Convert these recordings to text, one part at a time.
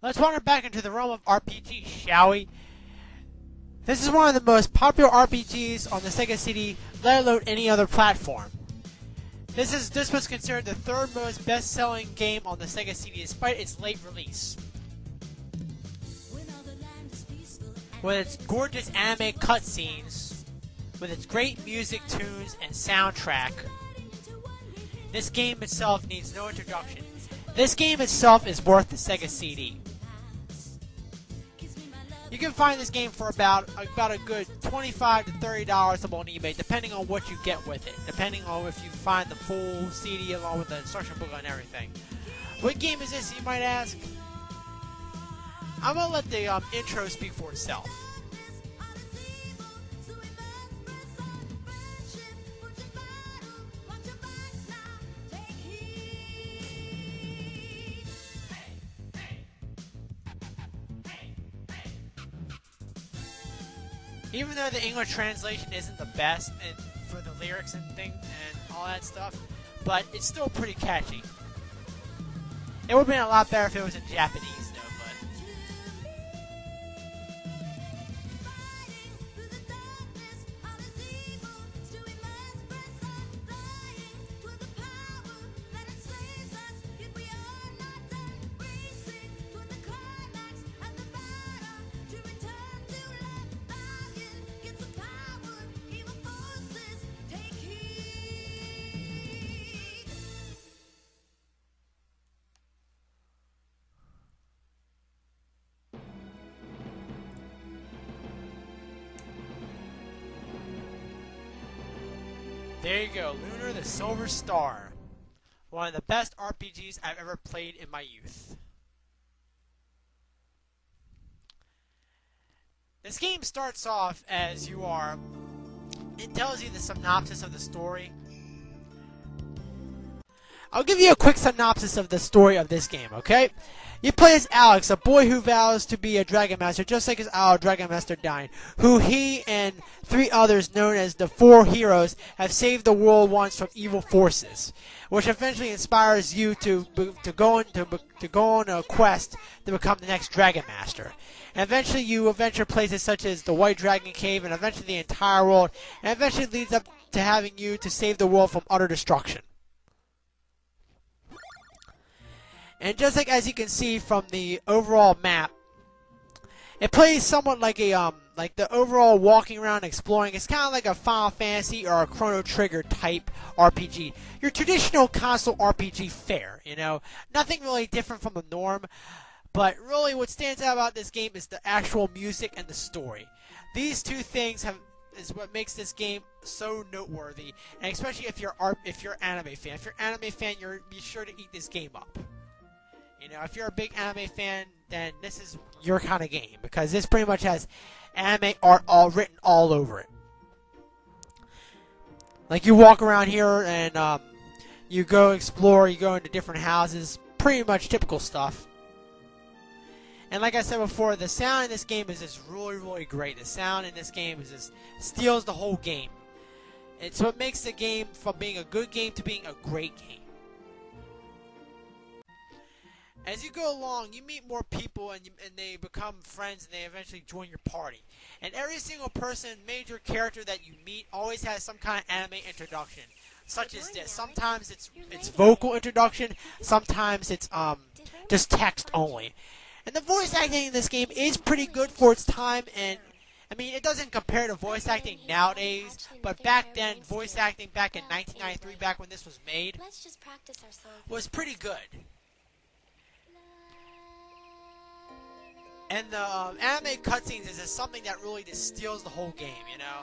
Let's wander back into the realm of RPG, shall we? This is one of the most popular RPGs on the Sega CD, let alone any other platform. This was considered the third most best-selling game on the Sega CD despite its late release. With its gorgeous anime cutscenes, with its great music, tunes, and soundtrack, this game itself needs no introduction. This game itself is worth the Sega CD. You can find this game for about a good $25 to $30 on eBay, depending on what you get with it. Depending on if you find the full CD along with the instruction book and everything. What game is this, you might ask? I'm gonna let the intro speak for itself. Even though the English translation isn't the best for the lyrics and things and all that stuff, but it's still pretty catchy. It would have been a lot better if it was in Japanese, though, There you go, Lunar the Silver Star. One of the best RPGs I've ever played in my youth. This game starts off as you are... It tells you the synopsis of the story. I'll give you a quick synopsis of the story of this game, okay? You play as Alex, a boy who vows to be a Dragon Master, just like his owl, Dragon Master Dyne, who he and 3 others, known as the 4 heroes, have saved the world once from evil forces, which eventually inspires you to go on a quest to become the next Dragon Master. And eventually you adventure places such as the White Dragon Cave and eventually the entire world, and eventually leads up to having you to save the world from utter destruction. And just like as you can see from the overall map, it plays somewhat like a like the overall walking around exploring. It's kind of like a Final Fantasy or a Chrono Trigger type RPG. Your traditional console RPG fare, you know, nothing really different from the norm. But really, what stands out about this game is the actual music and the story. These two things is what makes this game so noteworthy, and especially if you're an anime fan. If you're an anime fan, be sure to eat this game up. You know, if you're a big anime fan, then this is your kind of game, because this pretty much has anime art all written all over it. Like, you walk around here and you go explore, you go into different houses, pretty much typical stuff. And like I said before, the sound in this game is just really, really great. The sound in this game is just steals the whole game. It's what makes the game from being a good game to being a great game. As you go along, you meet more people and they become friends and they eventually join your party. And every single person, major character that you meet always has some kind of anime introduction, such as this. Sometimes it's vocal introduction, sometimes it's just text only. And the voice acting in this game is pretty good for its time, and I mean, it doesn't compare to voice acting nowadays, but back then, voice acting back in 1993, back when this was made, was pretty good. And the anime cutscenes is just something that really just steals the whole game, you know?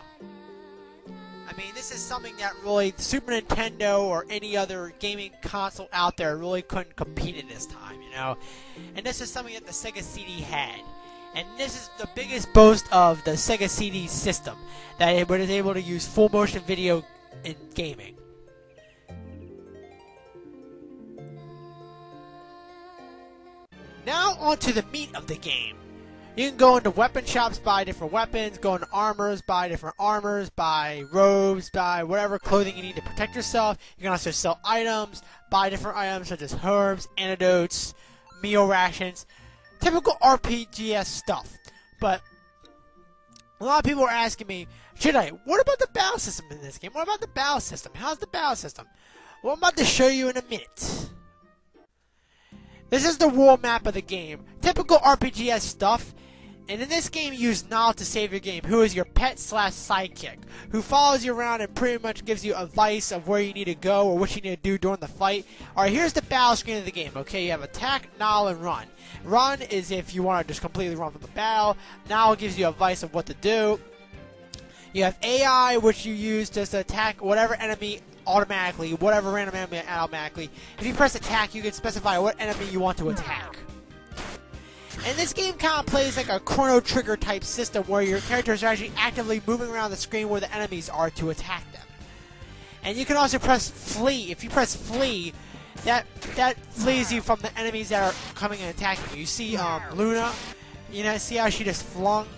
I mean, this is something that really Super Nintendo or any other gaming console out there really couldn't compete in this time, you know? And this is something that the Sega CD had. And this is the biggest boast of the Sega CD system, that it was able to use full motion video in gaming. Now on to the meat of the game. You can go into weapon shops, buy different weapons, go into armors, buy different armors, buy robes, buy whatever clothing you need to protect yourself. You can also sell items, buy different items such as herbs, antidotes, meal rations. typical RPGs stuff. But a lot of people are asking me, what about the battle system in this game? What about the battle system? How's the battle system? Well, I'm about to show you in a minute. This is the world map of the game. Typical RPGs stuff. And in this game, you use Nile to save your game, who is your pet/sidekick, who follows you around and pretty much gives you advice of where you need to go or what you need to do during the fight. Alright, here's the battle screen of the game, okay? You have attack, Nile, and run. Run is if you want to just completely run from the battle. Nile gives you advice of what to do. You have AI, which you use just to attack whatever enemy automatically, whatever random enemy automatically. If you press attack, you can specify what enemy you want to attack. And this game kind of plays like a Chrono Trigger type system where your characters are actually actively moving around the screen where the enemies are to attack them. And you can also press flee. If you press flee, that flees you from the enemies that are coming and attacking you. You see Lunar, see how she just flung?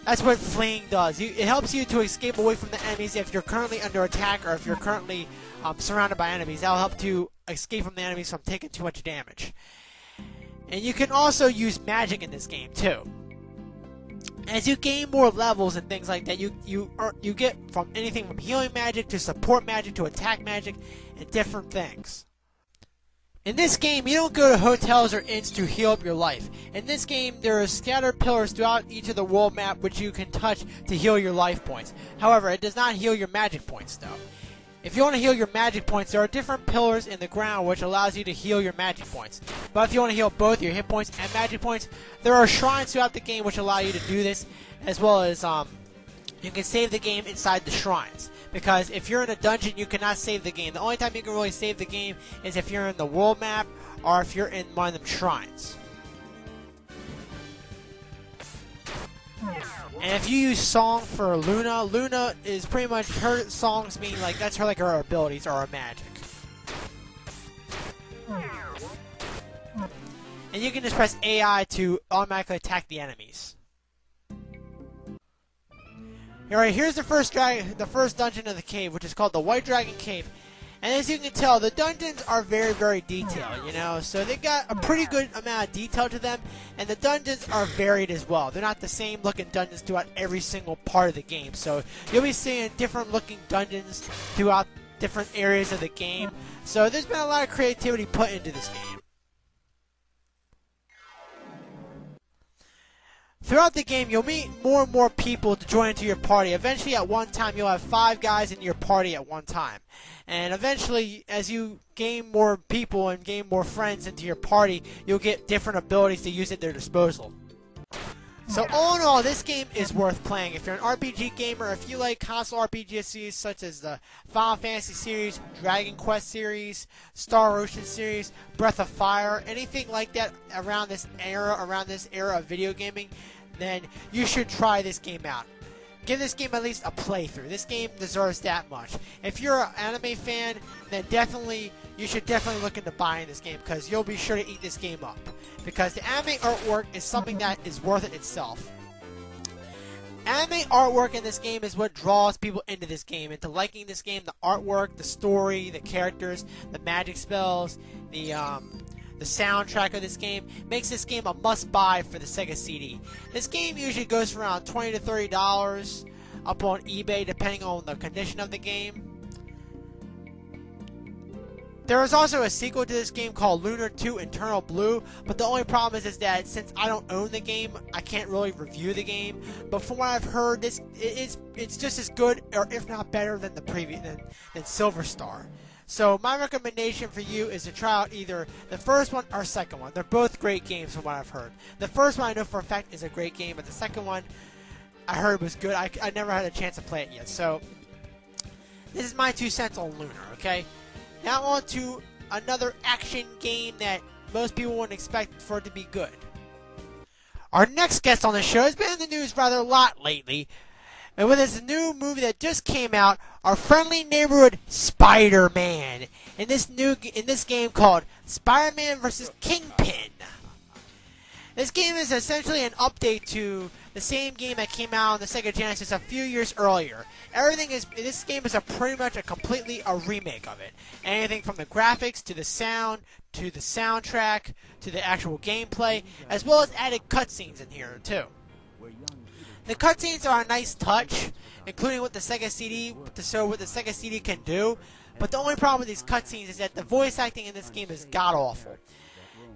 That's what fleeing does. It helps you to escape away from the enemies if you're currently under attack or if you're currently surrounded by enemies. That'll help to escape from the enemies from taking too much damage. And you can also use magic in this game too. As you gain more levels and things like that, you get from anything from healing magic to support magic to attack magic and different things. In this game, you don't go to hotels or inns to heal up your life. In this game, there are scattered pillars throughout each of the world map which you can touch to heal your life points. However, it does not heal your magic points though. If you want to heal your magic points, there are different pillars in the ground which allows you to heal your magic points. But if you want to heal both your hit points and magic points, there are shrines throughout the game which allow you to do this, as well as you can save the game inside the shrines. Because if you're in a dungeon, you cannot save the game. The only time you can really save the game is if you're in the world map or if you're in one of them shrines. And if you use song for Luna is pretty much her songs mean like that's her her abilities or her magic. And you can just press AI to automatically attack the enemies. Alright, here's the first dungeon of the cave, which is called the White Dragon Cave. And as you can tell, the dungeons are very, very detailed, so they got a pretty good amount of detail to them, and the dungeons are varied as well. They're not the same looking dungeons throughout every single part of the game, so you'll be seeing different looking dungeons throughout different areas of the game. So there's been a lot of creativity put into this game. Throughout the game, you'll meet more and more people to join into your party. Eventually, at one time, you'll have 5 guys in your party at one time. And eventually, as you gain more people and gain more friends into your party, you'll get different abilities to use at their disposal. So all in all, this game is worth playing. If you're an RPG gamer, if you like console RPG series such as the Final Fantasy series, Dragon Quest series, Star Ocean series, Breath of Fire, anything like that around this era of video gaming, then you should try this game out. Give this game at least a playthrough. This game deserves that much. If you're an anime fan, then you should definitely look into buying this game because you'll be sure to eat this game up. Because the anime artwork is something that is worth it itself. Anime artwork in this game is what draws people into this game, into liking this game. The artwork, the story, the characters, the magic spells, the soundtrack of this game makes this game a must-buy for the Sega CD. This game usually goes for around $20 to $30 up on eBay, depending on the condition of the game. There is also a sequel to this game called Lunar 2 Eternal Blue, but the only problem is that since I don't own the game, I can't really review the game. But from what I've heard, it's just as good, or if not better, than the previous than Silver Star. So my recommendation for you is to try out either the first one or second one. They're both great games from what I've heard. The first one I know for a fact is a great game, but the second one I heard was good. I never had a chance to play it yet. So this is my 2 cents on Lunar, okay? Now on to another action game that most people wouldn't expect for it to be good. Our next guest on the show has been in the news rather a lot lately. And with this new movie that just came out, our friendly neighborhood Spider-Man, in this game called Spider-Man vs. Kingpin. This game is essentially an update to the same game that came out on the Sega Genesis a few years earlier. This game is pretty much completely a remake of it. Anything from the graphics to the sound to the soundtrack to the actual gameplay, as well as added cutscenes in here too. The cutscenes are a nice touch, including with the Sega CD, to show what the Sega CD can do. But the only problem with these cutscenes is that the voice acting in this game is god awful.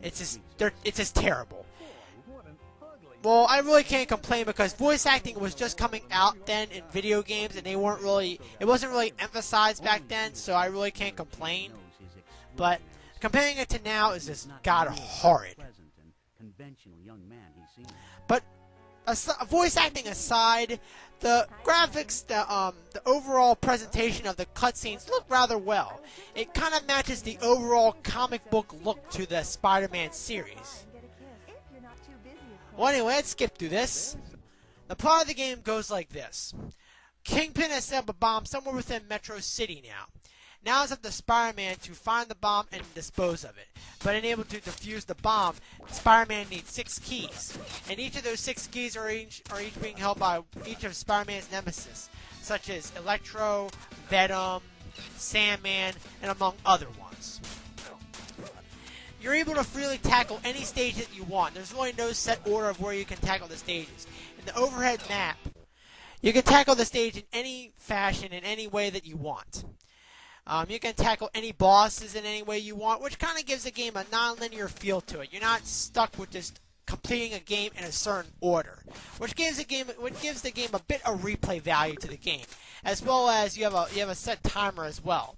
It's just terrible. Well, I really can't complain because voice acting was just coming out then in video games, and it wasn't really emphasized back then, so I really can't complain. But comparing it to now is just god horrid. But voice acting aside, the graphics, the overall presentation of the cutscenes look rather well. It kind of matches the overall comic book look to the Spider-Man series. Well, anyway, let's skip through this. The plot of the game goes like this. Kingpin has set up a bomb somewhere within Metro City now. Now it's up to Spider-Man to find the bomb and dispose of it. But unable to defuse the bomb, Spider-Man needs 6 keys. And each of those 6 keys are each being held by each of Spider-Man's nemesis, such as Electro, Venom, Sandman, and among other ones. You're able to freely tackle any stage that you want. There's really no set order of where you can tackle the stages. In the overhead map, you can tackle the stage in any fashion, in any way that you want. You can tackle any bosses in any way you want, which kind of gives the game a non-linear feel to it. You're not stuck with just completing a game in a certain order, which gives the game a bit of replay value to the game, as well as you have a set timer as well.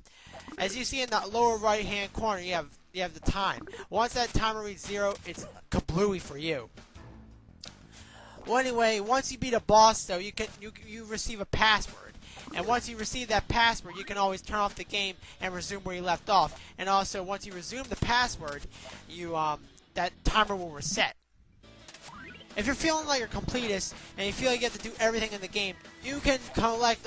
As you see in the lower right-hand corner, you have the time. Once that timer reaches 0, it's kablooey for you. Well, anyway, once you beat a boss, though, you receive a password. And once you receive that password, you can always turn off the game and resume where you left off. And also, once you resume the password, that timer will reset. If you're feeling like you're completist and you feel like you have to do everything in the game, you can collect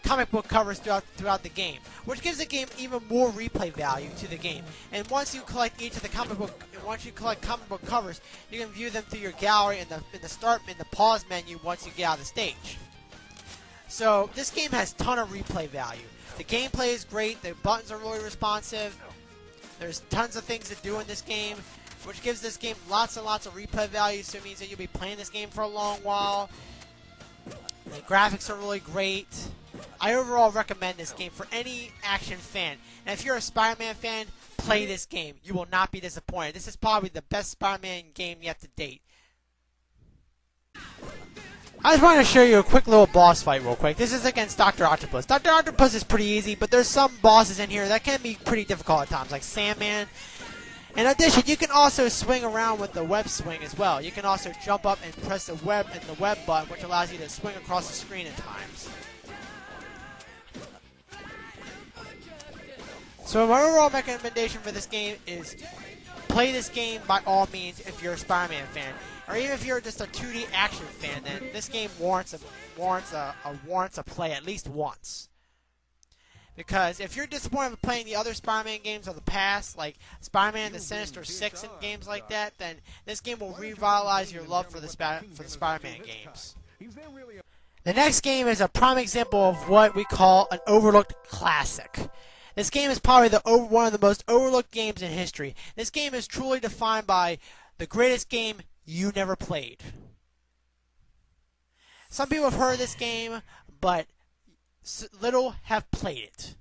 comic book covers throughout the game, which gives the game even more replay value to the game. And once you collect each of the comic book covers, you can view them through your gallery in the pause menu once you get out of the stage. So this game has a ton of replay value. The gameplay is great. The buttons are really responsive. There's tons of things to do in this game, which gives this game lots and lots of replay value. So it means that you'll be playing this game for a long while. The graphics are really great. I overall recommend this game for any action fan. And if you're a Spider-Man fan, play this game. You will not be disappointed. This is probably the best Spider-Man game yet to date. I just wanted to show you a quick little boss fight real quick. This is against Dr. Octopus. Dr. Octopus is pretty easy, but there's some bosses in here that can be pretty difficult at times, like Sandman. In addition, you can also swing around with the web swing as well. You can also jump up and press the web button, which allows you to swing across the screen at times. So my overall recommendation for this game is play this game by all means if you're a Spider-Man fan. Or even if you're just a 2D action fan, then this game warrants a play at least once. Because if you're disappointed with playing the other Spider-Man games of the past, like Spider-Man, the Sinister Six, and games like that, then this game will revitalize your love for the Spider-Man games. The next game is a prime example of what we call an overlooked classic. This game is probably one of the most overlooked games in history. This game is truly defined by the greatest game you never played. Some people have heard of this game, but little have played it.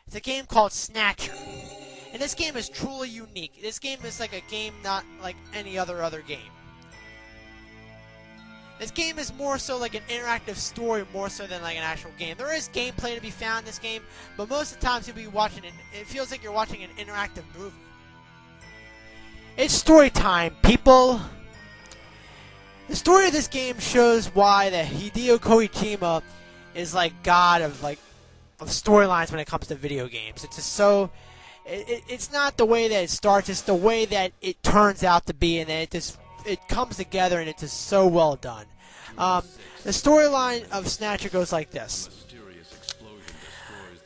It's a game called Snatcher. And this game is truly unique. This game is like a game not like any other game. This game is more so like an interactive story more so than like an actual game. There is gameplay to be found in this game, but most of the times you'll be watching it feels like you're watching an interactive movie. It's story time, people. The story of this game shows why the Hideo Kojima is like god of storylines when it comes to video games. It's just so it's not the way that it starts, it's the way that it turns out to be, and then it comes together and it's just so well done. The storyline of Snatcher goes like this.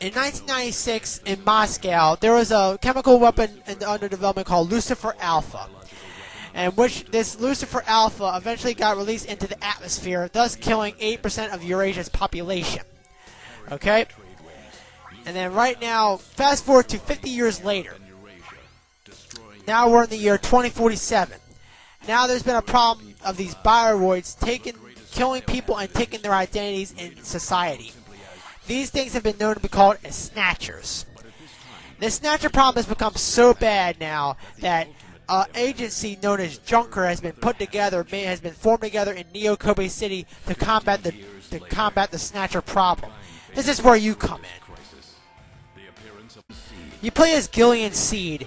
In 1996, in Moscow, there was a chemical weapon under development called Lucifer Alpha. and which this Lucifer Alpha eventually got released into the atmosphere, thus killing 8% of Eurasia's population. Okay? And then right now, fast forward to 50 years later. Now we're in the year 2047. Now there's been a problem of these bioroids killing people and taking their identities in society. These things have been known to be called as Snatchers. The Snatcher problem has become so bad now that an agency known as Junker has been formed together in Neo Kobe City to combat the Snatcher problem. This is where you come in. You play as Gillian Seed,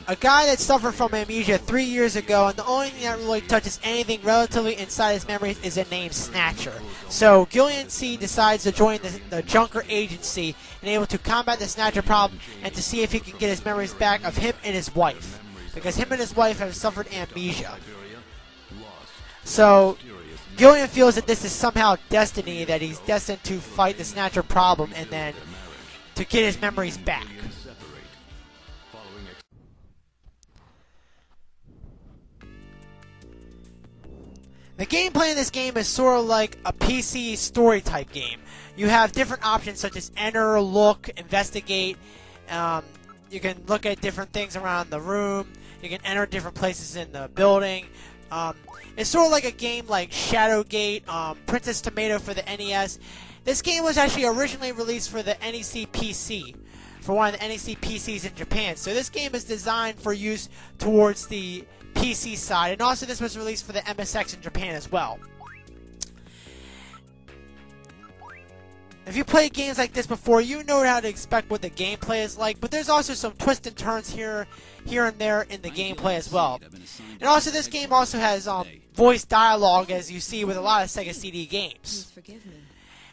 a guy that suffered from amnesia 3 years ago, and the only thing that really touches anything relatively inside his memories is the name Snatcher. So Gillian Seed decides to join the Junker agency and able to combat the Snatcher problem and to see if he can get his memories back of him and his wife, because him and his wife have suffered amnesia. So Gillian feels that this is somehow destiny, that he's destined to fight the Snatcher problem and then to get his memories back. The gameplay in this game is sort of like a PC story type game. You have different options such as enter, look, investigate. You can look at different things around the room. You can enter different places in the building. It's sort of like a game like Shadowgate, Princess Tomato for the NES. This game was actually originally released for the NEC PC, for one of the NEC PCs in Japan. So this game is designed for use towards the PC side, and also this was released for the MSX in Japan as well. If you played games like this before, you know how to expect what the gameplay is like, but there's also some twists and turns here and there in the gameplay as well. And also this game also has voice dialogue, as you see with a lot of Sega CD games.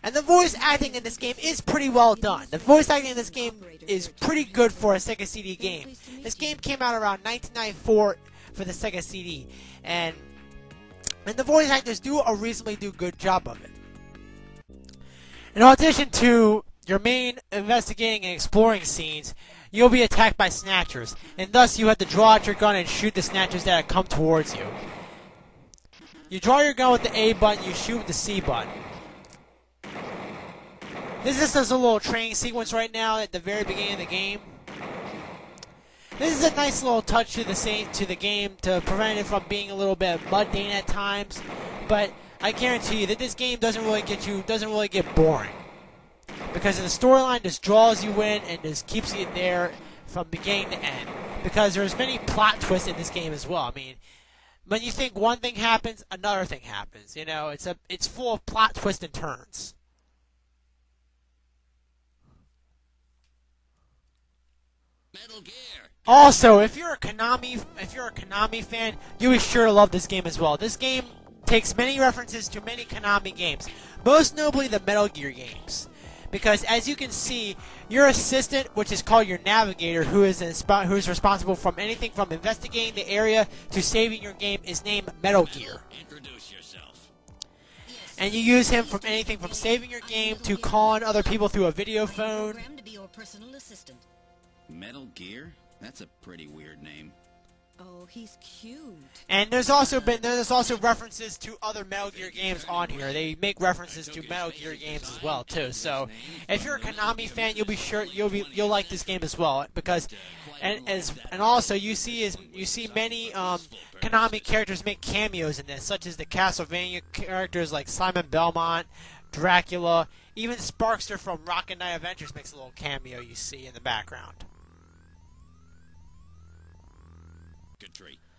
And the voice acting in this game is pretty well done. The voice acting in this game is pretty good for a Sega CD game. This game came out around 1994 for the Sega CD, and the voice actors do a reasonably good job of it. In addition to your main investigating and exploring scenes, you'll be attacked by Snatchers, and thus you have to draw out your gun and shoot the Snatchers that come towards you. You draw your gun with the A button, you shoot with the C button. This is just a little training sequence right now at the very beginning of the game. This is a nice little touch to the game to prevent it from being a little bit mundane at times, but I guarantee you that this game doesn't really get boring, because the storyline just draws you in and just keeps you there from beginning to end. Because there's many plot twists in this game as well. I mean, when you think one thing happens, another thing happens. You know, it's full of plot twists and turns. Metal Gear. Also, if you're a Konami fan, you'll be sure to love this game as well. This game takes many references to many Konami games, most notably the Metal Gear games. Because as you can see, your assistant, which is called your navigator, who is responsible from anything from investigating the area to saving your game, is named Metal Gear. Introduce yourself. And you use him from anything from saving your game to calling other people through a video phone. Programmed to be your personal assistant. Metal Gear? That's a pretty weird name. Oh, he's cute. And there's also references to other Metal Gear games on here. They make references to Metal Gear games as well too. So if you're a Konami fan, you'll like this game as well, because and also you see many Konami characters make cameos in this, such as the Castlevania characters like Simon Belmont, Dracula, even Sparkster from Rocket Knight Adventures makes a little cameo you see in the background.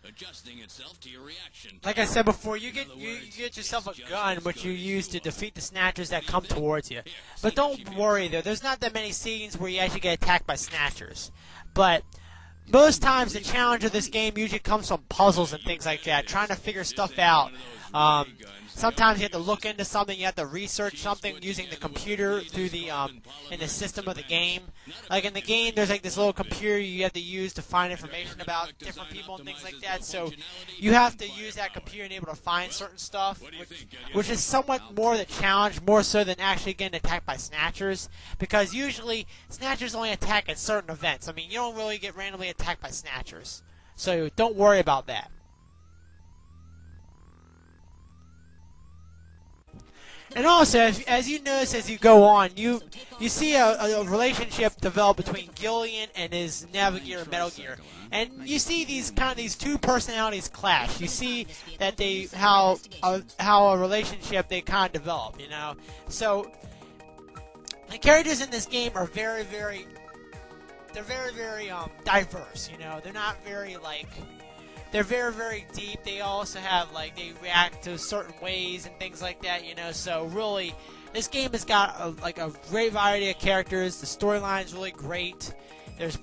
Adjusting itself to your reaction. Like I said before, you get yourself a gun which you use to defeat the Snatchers that come towards you. But don't worry though, there's not that many scenes where you actually get attacked by Snatchers. But most times the challenge of this game usually comes from puzzles and things like that, trying to figure stuff out. Sometimes you have to look into something, you have to research something using the computer through the in the system of the game. Like in the game, there's like this little computer you have to use to find information about different people and things like that. So you have to use that computer and able to find certain stuff, which is somewhat more the challenge, more so than actually getting attacked by Snatchers. Because usually Snatchers only attack at certain events. I mean, you don't really get randomly attacked by Snatchers, so don't worry about that. And also, as you notice as you go on, you see a relationship develop between Gillian and his navigator Metal Gear, and you see these two personalities clash. You see that how a relationship they kind of develop, you know. So the characters in this game are very diverse. You know, they're not very they're very deep. They also have they react to certain ways and things like that, you know. So really, this game has got a great variety of characters. The storyline is really great. There's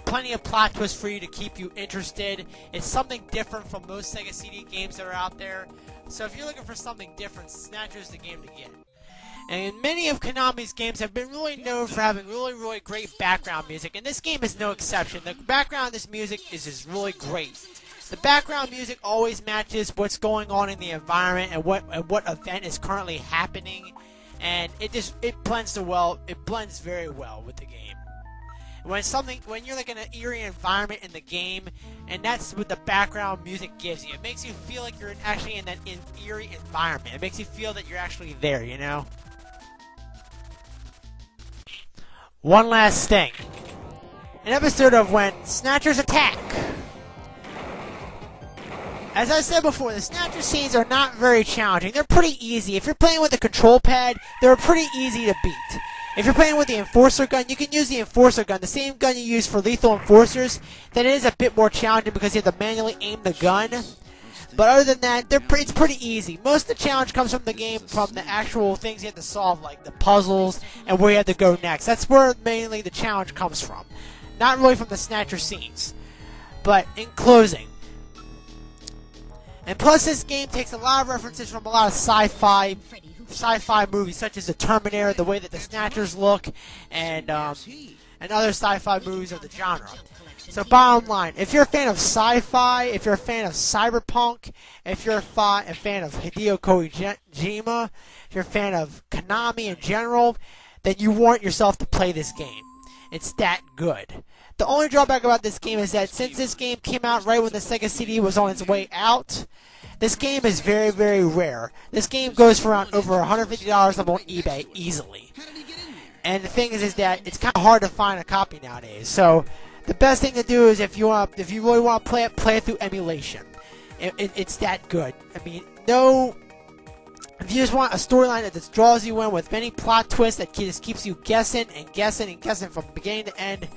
plenty of plot twists for you to keep you interested. It's something different from most Sega CD games that are out there. So if you're looking for something different, Snatcher is the game to get. And many of Konami's games have been really known for having really great background music, and this game is no exception. The background of this music is just really great. The background music always matches what's going on in the environment and what event is currently happening, and it blends very well with the game. When you're in an eerie environment in the game, and that's what the background music gives you. It makes you feel like you're actually in that eerie environment. It makes you feel that you're actually there, you know? One last thing. An episode of when Snatchers attack. As I said before, the Snatcher scenes are not very challenging. They're pretty easy. If you're playing with the control pad, they're pretty easy to beat. If you're playing with the Enforcer gun, you can use the Enforcer gun, the same gun you use for Lethal Enforcers. Then it is a bit more challenging because you have to manually aim the gun. But other than that, it's pretty easy. Most of the challenge comes from the game, from the actual things you have to solve, like the puzzles and where you have to go next. That's where mainly the challenge comes from. Not really from the Snatcher scenes. But in closing, and plus this game takes a lot of references from a lot of sci-fi movies, such as the Terminator, the way that the Snatchers look, and other sci-fi movies of the genre. So bottom line, if you're a fan of sci-fi, if you're a fan of cyberpunk, if you're a fan of Hideo Kojima, if you're a fan of Konami in general, then you warrant yourself to play this game. It's that good. The only drawback about this game is that since this game came out right when the Sega CD was on its way out, this game is very rare. This game goes for around over $150 on eBay easily. And the thing is that it's kind of hard to find a copy nowadays. So the best thing to do is if you really want to play it through emulation. It's that good. I mean, if you just want a storyline that just draws you in with many plot twists that just keeps you guessing from beginning to end,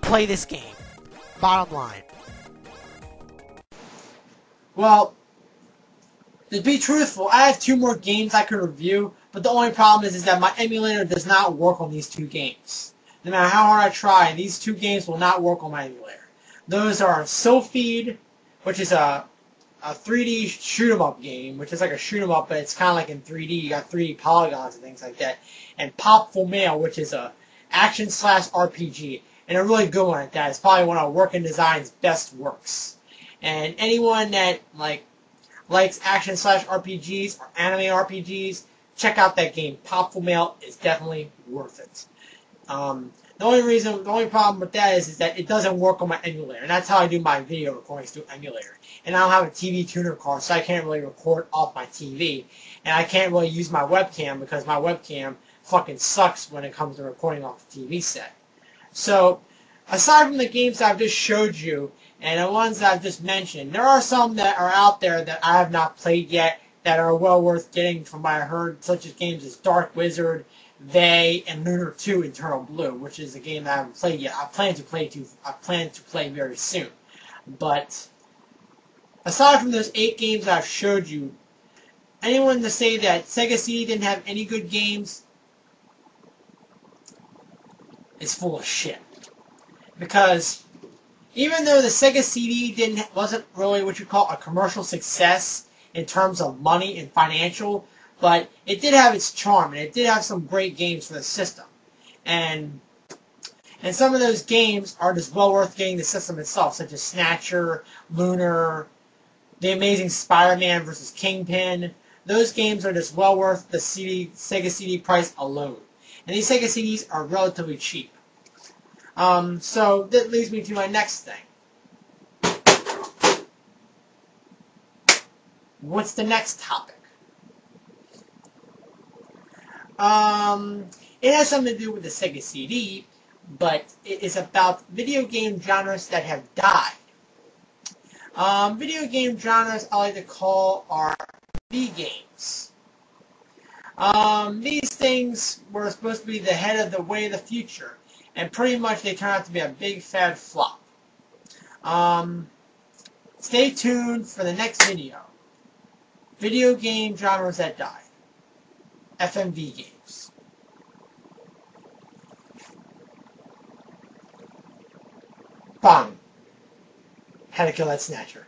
play this game. Bottom line. Well, to be truthful, I have 2 more games I could review, but the only problem is that my emulator does not work on these 2 games. No matter how hard I try, these 2 games will not work on my emulator. Those are Soulfeed, which is a 3D shoot-'em-up game, which is like a shoot-'em-up, but it's kind of like in 3D. You got 3D polygons and things like that. And Pop Full Mail, which is a action/RPG, and a really good one at that. It's probably one of Working Design's best works. And anyone that likes action/RPGs or anime RPGs, check out that game. Pop Full Mail is definitely worth it. The only problem with that is that it doesn't work on my emulator, and that's how I do my video recordings through emulator. And I don't have a TV tuner card, so I can't really record off my TV, and I can't really use my webcam because my webcam fucking sucks when it comes to recording off the TV set. So, aside from the games that I've just showed you, and the ones that I've just mentioned, there are some that are out there that I have not played yet that are well worth getting from what I heard, such as games as Dark Wizard, They, and Lunar 2 Eternal Blue, which is a game that I haven't played yet. I plan to play very soon. But aside from those 8 games I've showed you, anyone to say that Sega CD didn't have any good games is full of shit. Because even though the Sega CD wasn't really what you call a commercial success in terms of money and financial, but it did have its charm, and it did have some great games for the system. And some of those games are just well worth getting the system itself, such as Snatcher, Lunar, The Amazing Spider-Man vs. Kingpin. Those games are just well worth the Sega CD price alone. And these Sega CDs are relatively cheap. So that leads me to my next thing. What's the next topic? It has something to do with the Sega CD, but it is about video game genres that have died. Video game genres I like to call are V games. These things were supposed to be the head of the way of the future, and pretty much they turned out to be a big fat flop. Stay tuned for the next video. Video game genres that died. FMV games. Bang. How to Kill That Snatcher.